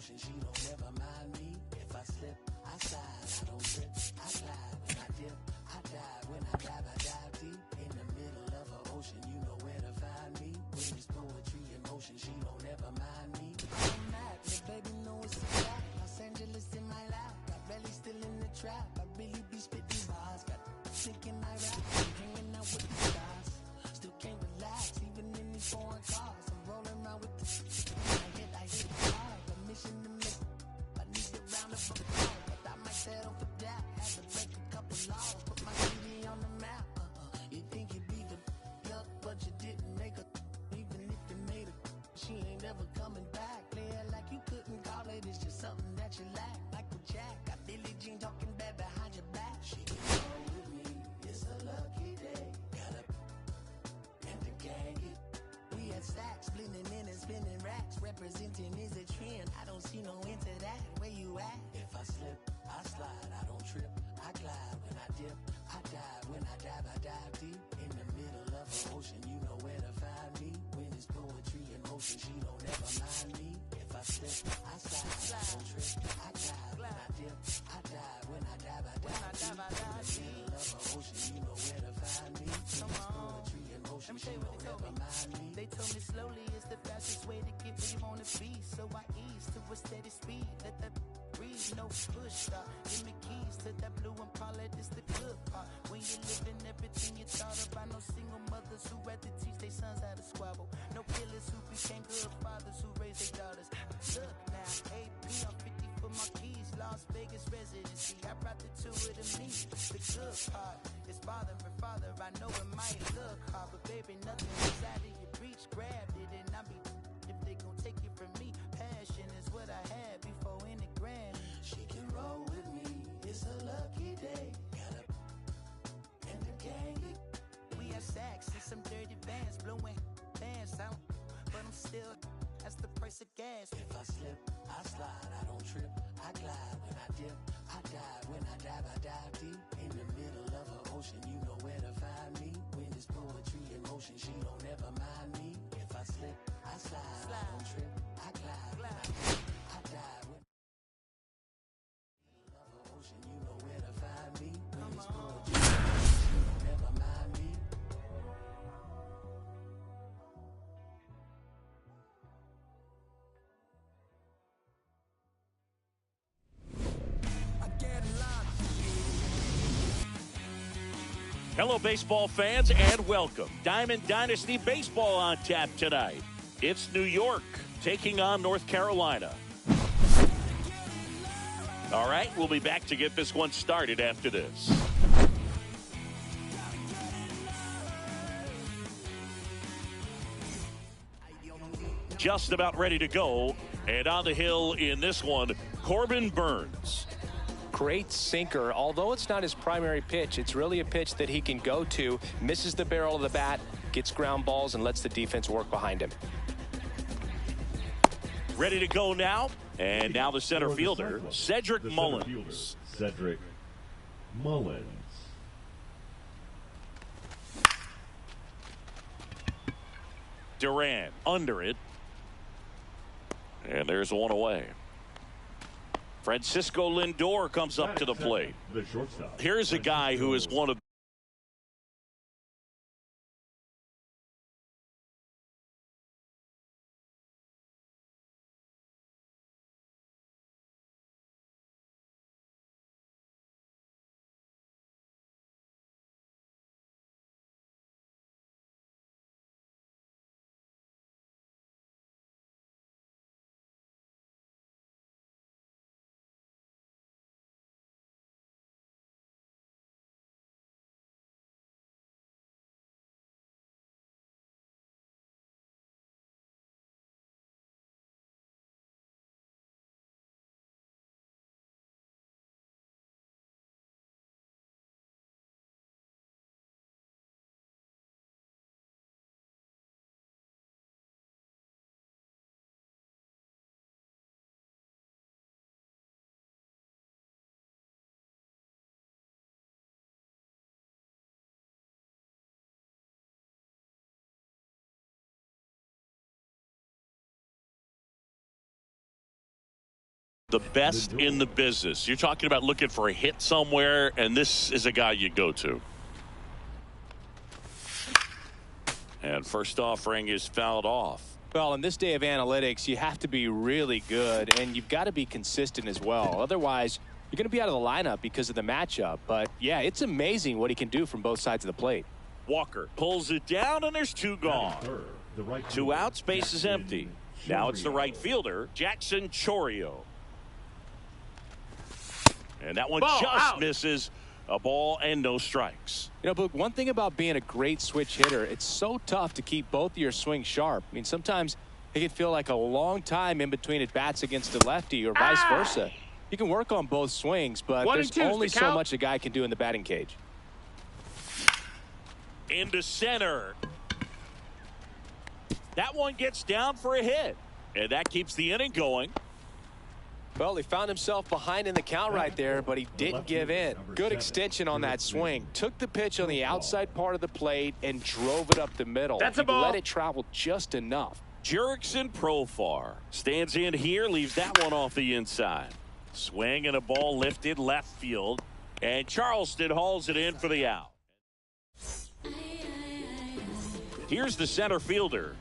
motion, she don't never mind me. If I slip, I slide, I don't trip, I glide. When I dip, I dive. When I dive deep. In the middle of an ocean, you know where to find me. When it's poetry in motion, she don't ever mind me. I'm mad, the baby know it's a fact. Los Angeles in my lap, got belly still in the trap. I really be spitting bars, got sick in my rap. Hanging out with the stars, still can't relax, even in these foreign cars. I'm rolling around with the I hit hard, the mission to make. I need to round up for the call, but I might settle for that. Had to break a couple laws, put my city on the map. You think you beat the up, but you didn't make a. Even if you made a, she ain't ever coming back. Play it like you couldn't call it, it's just something that you lack. Michael Jack, got Billie Jean talking bad behind your back. She can roll with me, it's a lucky day. Got up and the gang it. We had stacks, blending in and spinning racks. Representing is a trend, I don't see no end to that. Where you at? If I slip, I slide, I don't trip, I glide. When I dip, I dive. When I dive deep. In the middle of the ocean, you know where to find me. When it's poetry in motion, she don't ever mind me. If I slip, I slide, I don't trip, I glide. When I dip, I dive. When I dive deep. In the middle of the ocean, you know where to find me. When it's poetry in motion, she don't ever mind me. They told me slowly is the fastest way to get where you wanna be. So I ease to a steady speed. Let that breathe, no push stop. Give me keys to that blue Impala, this the good part. When you living everything you thought about. No single mothers who had to teach their sons how to squabble. No killers who became good fathers who raised their daughters. Look now, AP, I'm 50 for my keys. Las Vegas residency, I brought the two of them me. The good part is father and father. I know it might look hard, but baby, nothing inside of your reach. Grabbed it and I be if they gon' take it from me. Passion is what I had before any Grammy. She can roll with me, it's a lucky day. Got up and the gang it. We have sacks and some dirty vans, blowing bands out, but I'm still, that's the price of gas. If I slip, I slide, I don't trip, I glide. When I dip, I dive. When I dive deep. In the middle of an ocean, you know where to find me. When it's poetry in motion, she don't ever mind me. If I slip, I slide, I don't trip, I glide. When I dip, I dive. When of an ocean, you know where to find me. When it's poetry in motion, she don't ever mind me. Hello, baseball fans, and welcome. Diamond Dynasty Baseball on tap tonight. It's New York taking on North Carolina. All right, we'll be back to get this one started after this. Just about ready to go, and on the hill in this one, Corbin Burnes. Great sinker. Although it's not his primary pitch, it's really a pitch that he can go to, misses the barrel of the bat, gets ground balls, and lets the defense work behind him. Ready to go now, and now the center fielder, Cedric Mullins. Cedric Mullins. Duran under it, and there's one away. Francisco Lindor comes up to the plate. The shortstop. Here's a guy who is one of the best in the business. You're talking about looking for a hit somewhere, and this is a guy you go to. And first offering is fouled off. Well, in this day of analytics, you have to be really good, and you've got to be consistent as well. Otherwise, you're going to be out of the lineup because of the matchup. But, yeah, it's amazing what he can do from both sides of the plate. Walker pulls it down, and there's two gone. Two out, space is empty. Now it's the right fielder, Jackson Chourio. And that one just misses. A ball and no strikes. You know, Boog, one thing about being a great switch hitter, it's so tough to keep both of your swings sharp. I mean, sometimes it can feel like a long time in between at bats against a lefty or vice versa. You can work on both swings, but there's only so much a guy can do in the batting cage. Into center. That one gets down for a hit. And that keeps the inning going. Well, he found himself behind in the count right there, but he didn't give in. Good extension on that swing. Took the pitch on the outside part of the plate and drove it up the middle. That's a ball. Let it travel just enough. Jurickson Profar stands in here, leaves that one off the inside. Swing and a ball lifted left field. And Charleston hauls it in for the out. Here's the center fielder.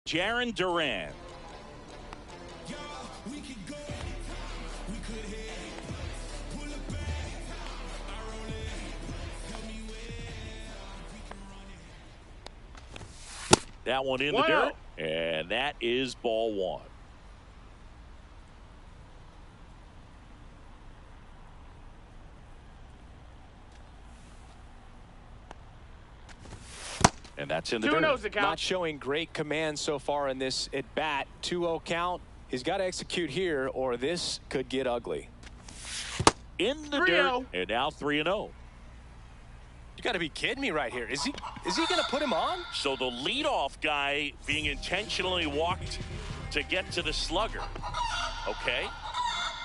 Jarren Duran. That one in the dirt, and that is ball one. And that's in the dirt. Not showing great command so far in this at bat. 2-0 count. He's got to execute here, or this could get ugly. In the dirt, and now 3-0. You got to be kidding me right here. Is he going to put him on? So the leadoff guy being intentionally walked to get to the slugger. Okay.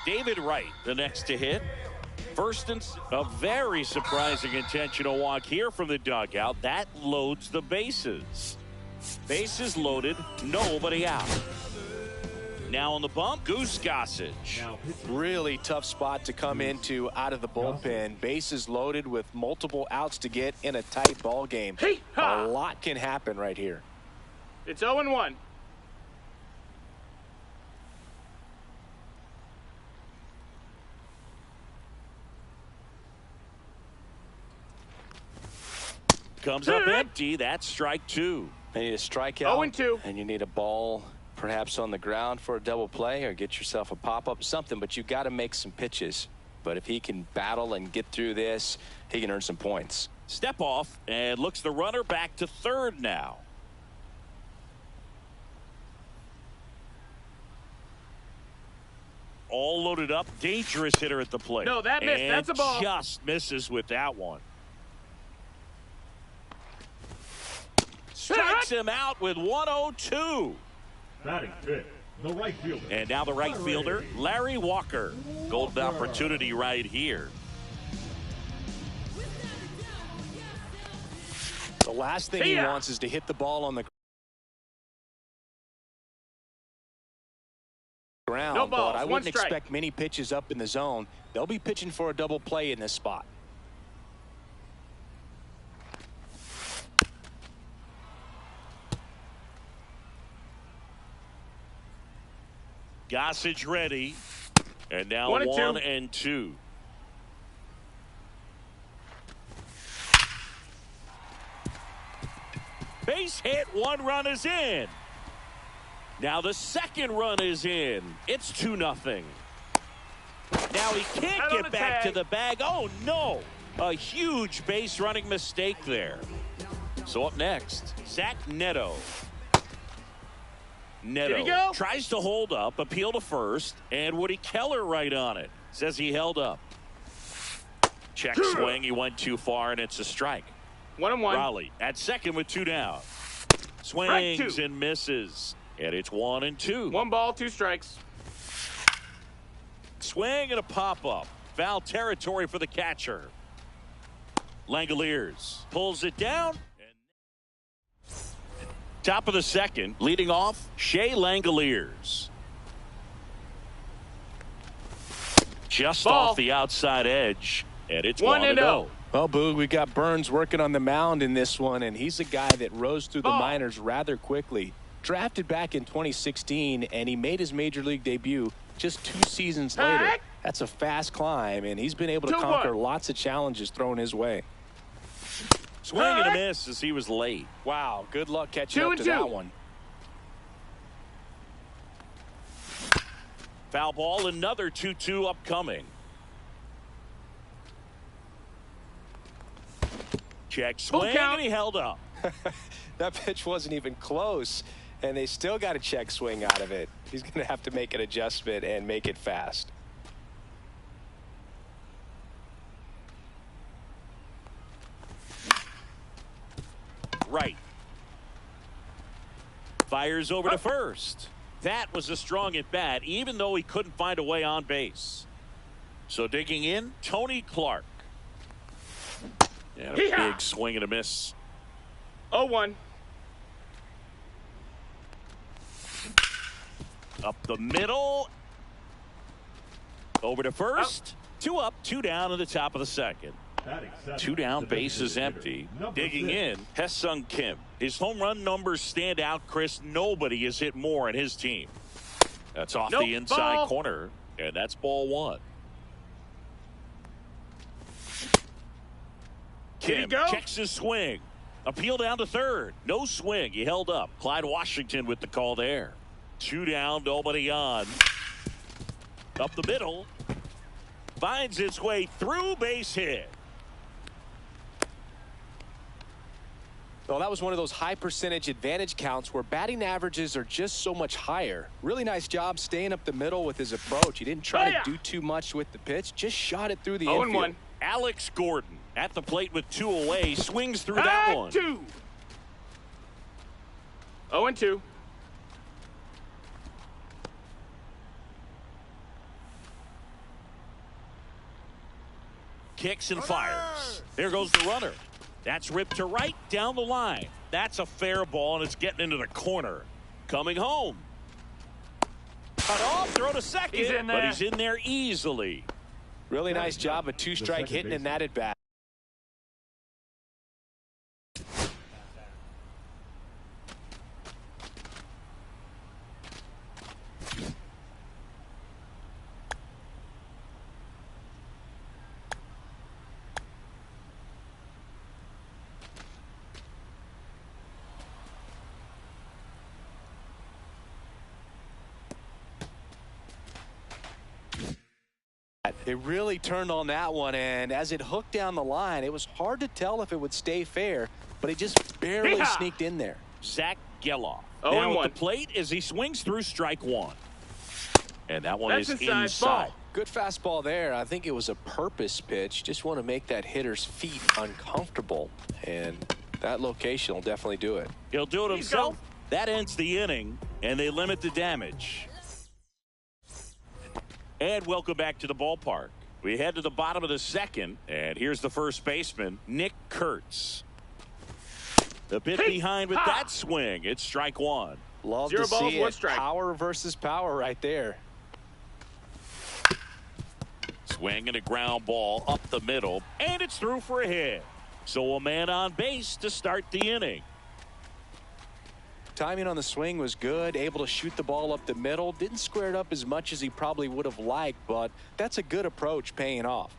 David Wright, the next to hit. First, and a very surprising intentional walk here from the dugout. That loads the bases. Bases loaded, nobody out. Now on the bump, Goose Gossage. Really tough spot to come into out of the bullpen. Bases loaded with multiple outs to get in a tight ball game. A lot can happen right here. It's 0-1. Comes up empty. That's strike two. You need a strikeout. 0-2. And you need a ball perhaps on the ground for a double play or get yourself a pop-up, something. But you got to make some pitches. But if he can battle and get through this, he can earn some points. Step off and looks the runner back to third now. All loaded up. Dangerous hitter at the plate. No, that missed. And that's a ball. Just misses with that one. Strikes him out with 102. Batting fifth, the right fielder. And now the right fielder, Larry Walker. Golden opportunity right here. The last thing he wants is to hit the ball on the ground. No balls, but I one wouldn't strike. expect many pitches up in the zone. They'll be pitching for a double play in this spot. Gossage ready. And now 1-2. 1-2. Base hit, one run is in. Now the second run is in. It's 2-0. Now he can't get back to the bag. Oh no, a huge base running mistake there. So up next, Zach Neto. Neto tries to hold up, appeal to first, and Woody Keller right on it. Says he held up. Check swing, he went too far, and it's a strike. 1-1. Raleigh at second with two down. Swings and misses, and it's 1-2. 1 ball, 2 strikes. Swing and a pop-up. Foul territory for the catcher. Langoliers pulls it down. Top of the second, leading off, Shea Langoliers. Just Ball. off the outside edge, and it's 1-0. 1-0. Well, Boog, we got Burns working on the mound in this one, and he's a guy that rose through the Ball. minors rather quickly. Drafted back in 2016, and he made his major league debut just 2 seasons later. Heck. That's a fast climb, and he's been able to 2-1. conquer lots of challenges thrown his way. Swing and a miss as he was late. Wow, good luck catching up to 2-2. that one. Foul ball, another 2-2 upcoming. Check swing, count. and he held up. That pitch wasn't even close, and they still got a check swing out of it. He's going to have to make an adjustment and make it fast. Right. Fires over to first. That was a strong at bat, even though he couldn't find a way on base. So digging in, Tony Clark. And a Hee-haw. big swing and a miss. 0-1. Up the middle. Over to first. 2 up, 2 down in the top of the second. Batting seventh, 2 down, the bases designated empty. hitter, number Digging 6. in, Hesung Kim. His home run numbers stand out, Chris. Nobody has hit more in his team. That's off Nope, the inside ball. corner, and that's ball 1. Here you Kim go. checks his swing. Appeal down to third. No swing. He held up. Clyde Washington with the call there. 2 down, nobody on. Up the middle. Finds its way through, base hit. Well, that was one of those high percentage advantage counts where batting averages are just so much higher. Really nice job staying up the middle with his approach. He didn't try to do too much with the pitch, just shot it through the infield. 0-1. Alex Gordon at the plate with 2 away, swings through that one. 2. 0-2. Kicks and fires. There goes the runner. That's ripped to right down the line. That's a fair ball, and it's getting into the corner. Coming home. Cut off, throw to second. He's in there. But he's in there easily. Really nice job of 2-strike second hitting in that at bat. It really turned on that one, and as it hooked down the line, it was hard to tell if it would stay fair, but it just barely Hee-haw. sneaked in there. Zach Geloff. 0-1. Now at the plate as he swings through strike 1. And that one That's is inside inside. ball. Good fastball there. I think it was a purpose pitch. Just want to make that hitter's feet uncomfortable, and that location will definitely do it. He'll do it He's himself. gone. That ends the inning, and they limit the damage. And welcome back to the ballpark. We head to the bottom of the second, and here's the first baseman, Nick Kurtz. A bit behind with that swing. It's strike 1. Love 0 to balls, see 1 it. strike. Power versus power right there. Swing and a ground ball up the middle, and it's through for a hit. So a man on base to start the inning. Timing on the swing was good, able to shoot the ball up the middle. Didn't square it up as much as he probably would have liked, but that's a good approach paying off.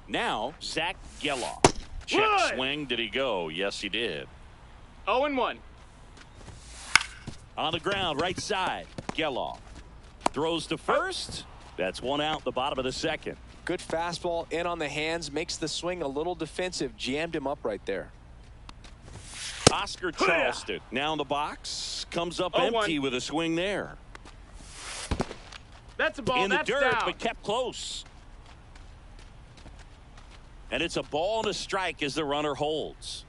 Now, Zach Geloff. Check Wood. swing. Did he go? Yes, he did. 0-1. On the ground, right side. Geloff throws to first. That's 1 out, the bottom of the second. Good fastball in on the hands, makes the swing a little defensive, jammed him up right there. Oscar Charleston now in the box, comes up 0-1. empty with a swing there. That's a ball. In the That's dirt, down. but kept close. And it's a ball and a strike as the runner holds.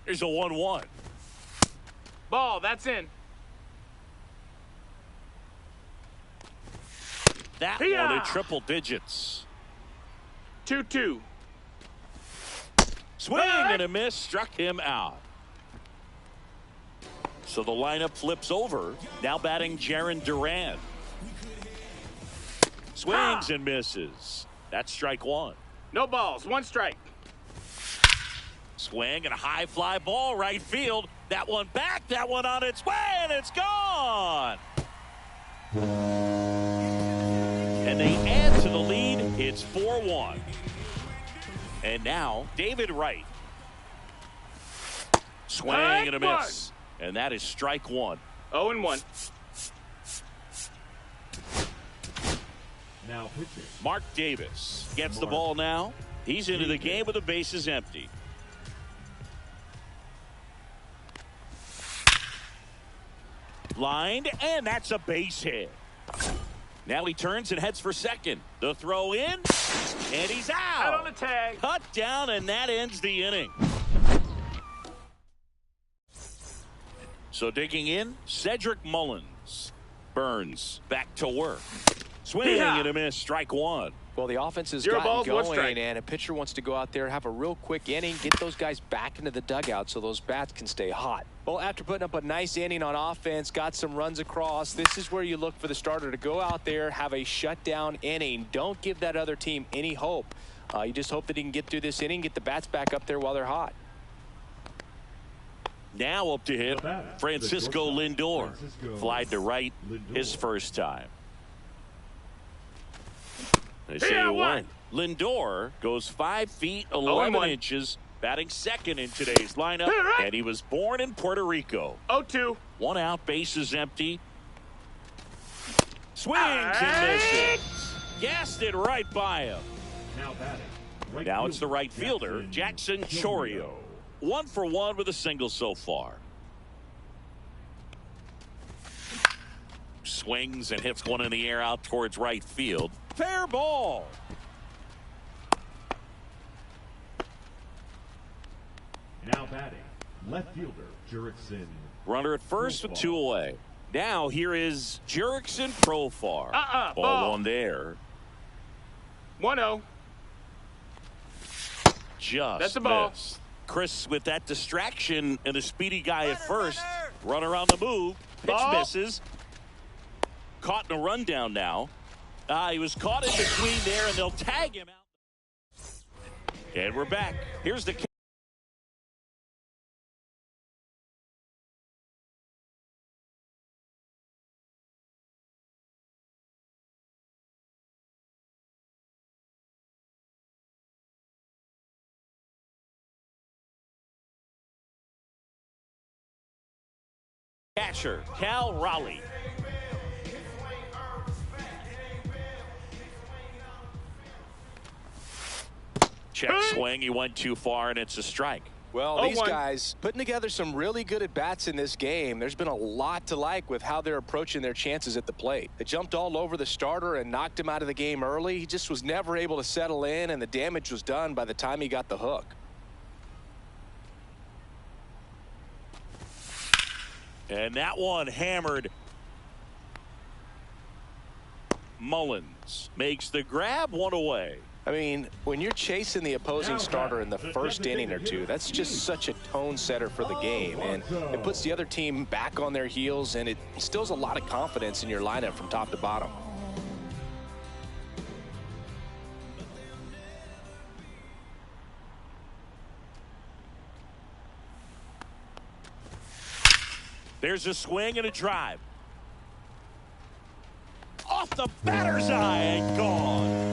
There's a 1-1. Ball. That's in. That Hiya! one in triple digits. 2-2. Swing and a miss, struck him out. So the lineup flips over. Now batting Jarren Duran. Swings and misses. That's strike one. No balls. 1 strike. Swing and a high fly ball right field. That one back. That one on its way, and it's gone. And they add to the lead. It's 4-1. And now David Wright. Swing and a miss. And that is strike one. 0-1. Now pitching. Mark Davis gets the ball now. He's into the game with the bases empty. Lined, and that's a base hit. Now he turns and heads for second. The throw in, and he's out. Out on the tag. Cut down, and that ends the inning. So digging in, Cedric Mullins. Burns back to work. Swing and a miss, strike one. Well, the offense has 0 gotten balls, 1 going, strike. and a pitcher wants to go out there, have a real quick inning, get those guys back into the dugout so those bats can stay hot. Well, after putting up a nice inning on offense, got some runs across, this is where you look for the starter to go out there, have a shutdown inning. Don't give that other team any hope. You just hope that he can get through this inning, get the bats back up there while they're hot. Now up to hit, Francisco Lindor. Flied to right his first time. They say one. Lindor goes 5 feet 11 inches, batting second in today's lineup, and he was born in Puerto Rico. 0-2. 1 out, bases empty. Swings and misses. Gassed it right by him. Now batting. Right Now it's the fielder, right fielder, Jackson Chourio. 1 for 1 with a single so far. Swings and hits one in the air out towards right field. Fair ball. Now batting. Left fielder, Jurickson. Runner at first with 2 away. Now here is Jurickson Profar. Ball 1 there. 1-0. Just That's a ball. missed. Chris with that distraction and a speedy guy at first. Runner on the move. Pitch Ball. misses. Caught in a rundown now. He was caught in between there, and they'll tag him out. And we're back. Here's the catcher, Cal Raleigh. Check swing. He went too far, and it's a strike. Well, these guys putting together some really good at-bats in this game. There's been a lot to like with how they're approaching their chances at the plate. They jumped all over the starter and knocked him out of the game early. He just was never able to settle in, and the damage was done by the time he got the hook. And that one hammered. Mullins makes the grab, 1 away. I mean, when you're chasing the opposing starter in the first inning or two, that's just such a tone setter for the game, and it puts the other team back on their heels, and it instills a lot of confidence in your lineup from top to bottom. There's a swing and a drive. Off the batter's eye and gone.